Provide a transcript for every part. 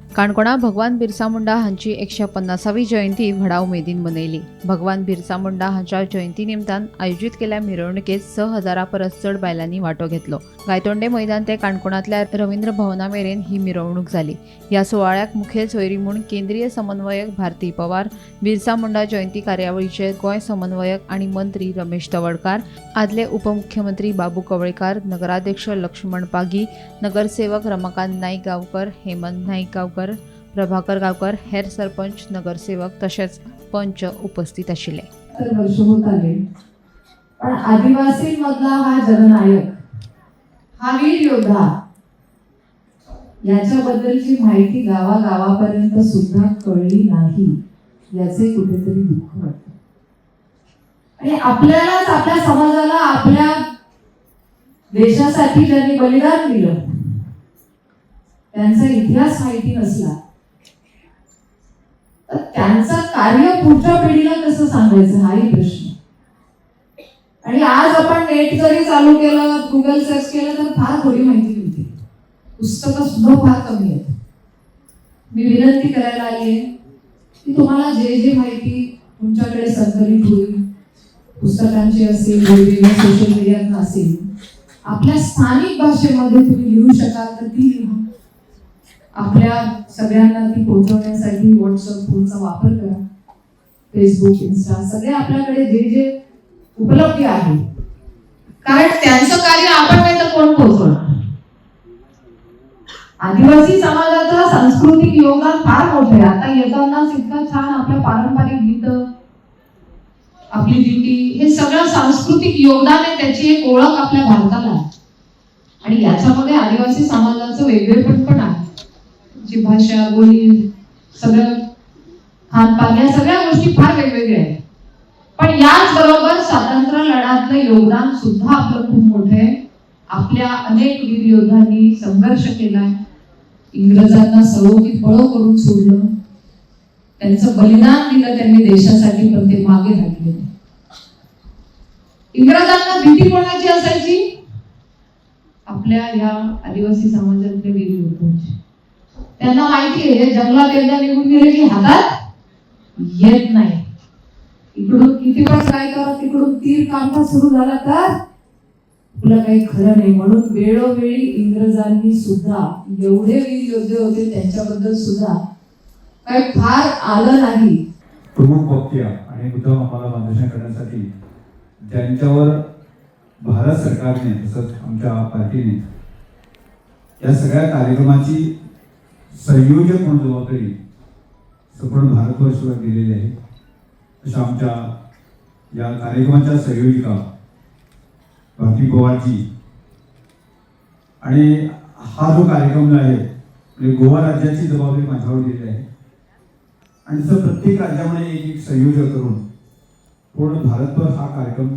काणकोणा भगवान बिरसा मुंडा हांची 150वी जयंती व्हडा उमेदीन मनयली। भगवान बिरसा मुंडा हांच्या जयंती निमतान आयोजित केल्ल्या मिरवणुकेत 6,000 परस चड बायलांनी वांटो घेतलो। गायतोंडे मैदान ते काणकोणांतल्या रवींद्र भवना मेरेन ही मिरवणूक जाली। ह्या सुवाळ्याक मुखेल सोयरी म्हूण केंद्रीय समन्वयक भारती पवार, बिरसा मुंडा जयंती कार्यावळीचे गोंय समन्वयक आणि मंत्री रमेश तवडकार, आदले उपमुख्यमंत्री बाबू कवळेकार, नगराध्यक्ष लक्ष्मण पागी, नगरसेवक रमाकांत नाईक गांवकर, हेमंत नाईक गांवकर, प्रभाकर गांवकर, हेर सरपंच, नगरसेवक तसेच पंच उपस्थित आशिल्ले। वर्ष होत आले, पण आदिवासींमधला हा जननायक, हा वीर योद्धा, याच्याबद्दलची माहिती गावागावापर्यंत सुद्धा कळली नाही, याचे कुठेतरी दुःख वाटतं। आणि आपल्यालाच, आपल्या समाजाला, आपल्या देशासाठी ज्यांनी बलिदान दिलं, त्यांचा इतिहास माहिती नसला तर त्यांचं कार्य पुढच्या पिढीला कसं सांगायचं, हाही प्रश्न। आणि आज आपण नेट जरी चालू केलं, गुगल सर्च केलं, तर फार थोडी माहिती मिळते, पुस्तकं सुद्धा फार कमी आहेत। मी विनंती करायला आली आहे की तुम्हाला जे माहिती तुमच्याकडे संकलित होईल, पुस्तकांची असेल, वेगवेगळ्या सोशल मीडियात असेल, आपल्या स्थानिक भाषेमध्ये तुम्ही लिहू शकाल तर ती लिहा। आपल्या सगळ्यांना ती पोहोचवण्यासाठी व्हॉट्सअप फोनचा वापर करा, फेसबुक, इन्स्टा, सगळे आपल्याकडे जे उपलब्ध आहे, कारण त्यांचं कार्य आपण नाही तर कोण पोहोचवणार। आदिवासी समाजाचं सांस्कृतिक योगदान फार मोठं आहे। आता येतानाच इतकं छान आपलं पारंपरिक गीत, आपली दिंडी, हे सगळं सांस्कृतिक योगदान आहे, त्याची एक ओळख आपल्या भारताला आहे। आणि याच्यामध्ये आदिवासी समाजाचं वेगळेपण पण आहे, जी भाषा, बोली, सगळं खानपान, या सगळ्या गोष्टी फार वेगवेगळ्या आहेत। पण याच बरोबर स्वातंत्र्य लढ्यातलं योगदान सुद्धा आपलं खूप मोठं आहे। आपल्या अनेक वीर योद्धांनी संघर्ष केलाय, इंग्रजांना सळोगीत पळो करून सोडलं, त्यांचं बलिदान दिलं त्यांनी देशासाठी, पण ते मागे हटले। इंग्रजांना भीती कोणाची असायची? आपल्या या आदिवासी समाजातले वीर योद्धांची। त्यांना माहिती आहे, जंगलात एकदा निघून गेले की हातात येत नाही, इकडून किती पण काय करा, तिकडून तीर काढता सुरू झाला तर तुला काही खरं नाही। म्हणून वेळोवेळी इंग्रजांनी सुद्धा, एवढे वीर योद्धे होते, त्यांच्याबद्दल सुद्धा काही फार आलं नाही। प्रमुख वक्त्या आणि मुद्दाम आम्हाला मार्गदर्शन करण्यासाठी ज्यांच्यावर भारत सरकारने तसंच आमच्या पार्टीने या सगळ्या कार्यक्रमाची संयोजक म्हणून जबाबदारी संपूर्ण भारतवर्षभर दिलेली आहे, अशा आमच्या या कार्यक्रमाच्या संयोजिका भारती पवारजी। आणि हा जो कार्यक्रम आहे म्हणजे गोवा राज्याची जबाबदारी माझ्यावर दिलेली आहे, आणि जर प्रत्येक राज्यामध्ये एक संयोजक करून पूर्ण भारतभर हा कार्यक्रम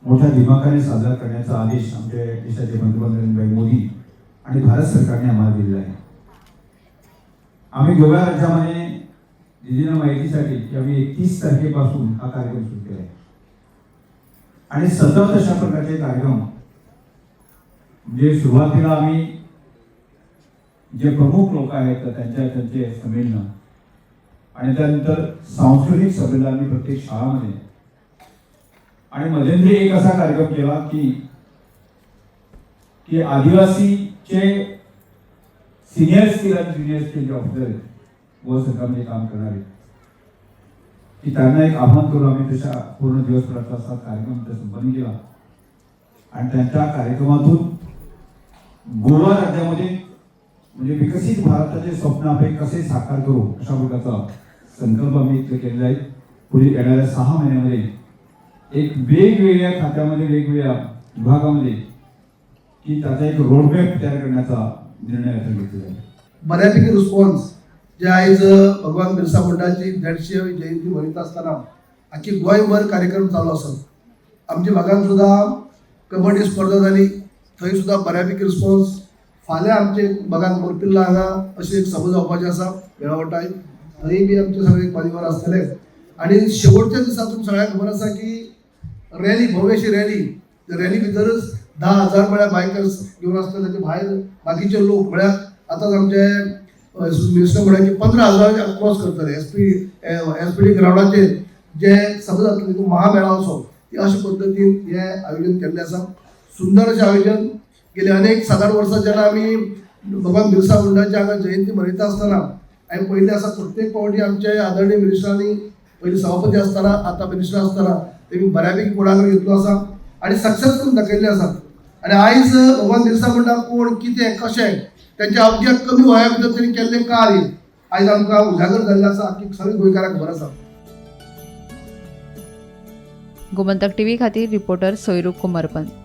मोठ्या दिमाखाने साजरा करण्याचा आदेश आमच्या देशाचे पंतप्रधान नरेंद्र मोदी आणि भारत सरकारने आम्हाला दिलेला आहे। आम्ही गोवा राज्यामध्ये दिलेल्या माहितीसाठी की आम्ही 31 तारखेपासून हा कार्यक्रम सुरू केला आहे, आणि सतत अशा प्रकारचे कार्यक्रम म्हणजे सुरुवातीला आम्ही जे प्रमुख लोक आहेत त्यांचे संमेलन, आणि त्यानंतर सांस्कृतिक संमेलन आम्ही प्रत्येक शाळामध्ये, आणि मध्यंतरी एक असा कार्यक्रम केला की आदिवासीचे सिनियर स्किल आणि ज्युनियर स्किल जे ऑफिसर आहेत व सरकारमध्ये काम करणारे, की त्यांना एक आव्हान करून आम्ही तशा पूर्ण दिवसभराचा असा कार्यक्रम संपन्न केला। आणि त्यांच्या कार्यक्रमातून गोवा राज्यामध्ये म्हणजे विकसित भारताचे स्वप्न आपण कसे साकार करू अशा प्रकारचा संकल्प आम्ही केलेला आहे। पुढे येणाऱ्या 6 महिन्यामध्ये एक वेगवेगळ्या खात्यामध्ये, वेगवेगळ्या विभागामध्ये की त्याचा एक रोडमॅप तयार करण्याचा निर्णय आता घेतलेला आहे। बऱ्यापैकी रिस्पॉन्स जे आज भगवान बिरसा मुंडांची 150वी जयंती म्हणत असताना अख्खी गोंयभर कार्यक्रम चालू असत। आमच्या भागात सुद्धा कबड्डी स्पर्धा झाली, थंय सुद्धा बऱ्यापैकी रिस्पॉन्स। फाल्यां आमचे भागात मोरपिल्ला हांगा अशी एक सभा जावपाची आसा, मेळावट आहे, थंय बी आमचे सगळे मान्यवर आसतले। आणि शेवटच्या दिसातून सगळ्यांक खबर आसा की रॅली, भव्यशी रॅली भितरच 10,000 म्हळ्यार बायकर्स घेवन आसतले, ताचे भायर बाकीचे लोक म्हळ्यार आताच आमचे मिनिस्टर म्हणाले की 15,000 क्रॉस करतले एसपीडी ग्राउंडाचेर जे सभा जातली तो महामेळावो असो ती अशा पद्दतीन हे आयोजन केल्लें आसा. सुंदर अशें आयोजन गेले अनेक 7-8 वर्सां जेन्ना आमी भगवान बिरसा मुंडाची हांगा जयंती मनयता आसतना हांवें पयलें आसा प्रत्येक फावटी आमचे आदरणीय मिनिस्टरांनी पयलीं सभापती आसतना आतां मिनिस्टर आसतना तेमी बऱ्यापैकी पुढाकार घेतलो आसा आनी सक्सेस करून दाखयल्लें आसा. आनी आयज भगवान बिरसा मुंडा कोण कितें कशें त्यांच्या अवघ्या कमी वया भितर त्यांनी केल्लें कार्य आयज आमकां उजागर जाल्लें आसा की सगळ्या गोंयकारांक खबर आसा. गोमंतक टीव्ही खातीर रिपोर्टर सोयरूप कुमारपंत.